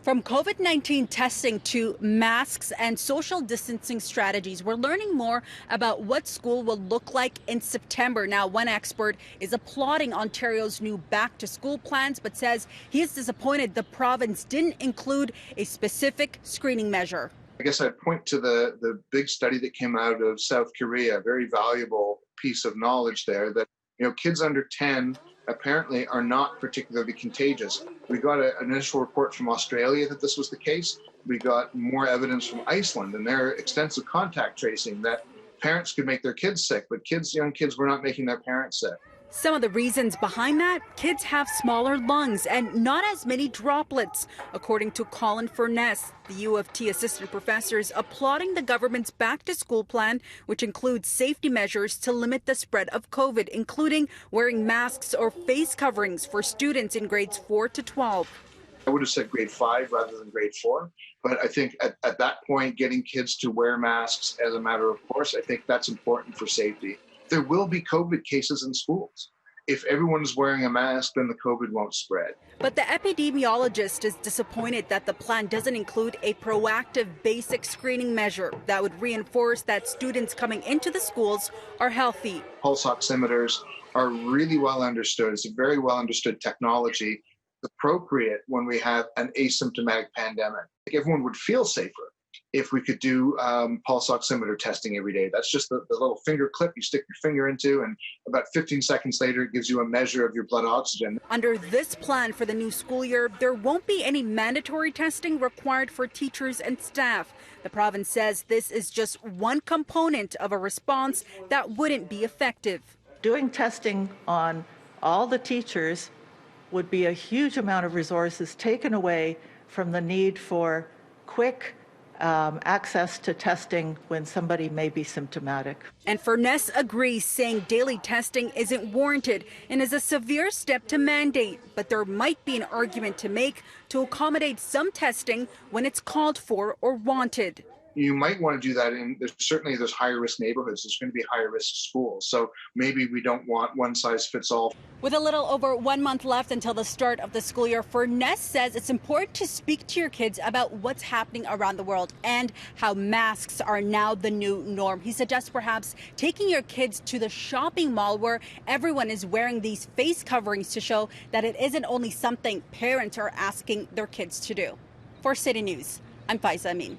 From COVID-19 testing to masks and social distancing strategies, we're learning more about what school will look like in September. Now, one expert is applauding Ontario's new back-to-school plans, but says he is disappointed the province didn't include a specific screening measure. I guess I'd point to the big study that came out of South Korea, a very valuable piece of knowledge there that, kids under 10 apparently are not particularly contagious. We got an initial report from Australia that this was the case. We got more evidence from Iceland and their extensive contact tracing that parents could make their kids sick, but young kids were not making their parents sick. Some of the reasons behind that, kids have smaller lungs and not as many droplets. According to Colin Furness, the U of T assistant professor is applauding the government's back-to-school plan, which includes safety measures to limit the spread of COVID, including wearing masks or face coverings for students in grades 4 to 12. I would have said grade 5 rather than grade 4. But I think at that point, getting kids to wear masks as a matter of course, I think that's important for safety. There will be COVID cases in schools. If everyone is wearing a mask, then the COVID won't spread. But the epidemiologist is disappointed that the plan doesn't include a proactive basic screening measure that would reinforce that students coming into the schools are healthy. Pulse oximeters are really well understood. It's a very well understood technology. It's appropriate when we have an asymptomatic pandemic. Everyone would feel safer if we could do pulse oximeter testing every day. That's just the little finger clip you stick your finger into, and about 15 seconds later, it gives you a measure of your blood oxygen. Under this plan for the new school year, there won't be any mandatory testing required for teachers and staff. The province says this is just one component of a response that wouldn't be effective. Doing testing on all the teachers would be a huge amount of resources taken away from the need for quick access to testing when somebody may be symptomatic. And Furness agrees, saying daily testing isn't warranted and is a severe step to mandate. But there might be an argument to make to accommodate some testing when it's called for or wanted. You might want to do that there's higher risk neighborhoods. There's going to be higher risk schools. So maybe we don't want one size fits all. With a little over 1 month left until the start of the school year, Furness says it's important to speak to your kids about what's happening around the world and how masks are now the new norm. He suggests perhaps taking your kids to the shopping mall where everyone is wearing these face coverings to show that it isn't only something parents are asking their kids to do. For City News, I'm Faiza Amin.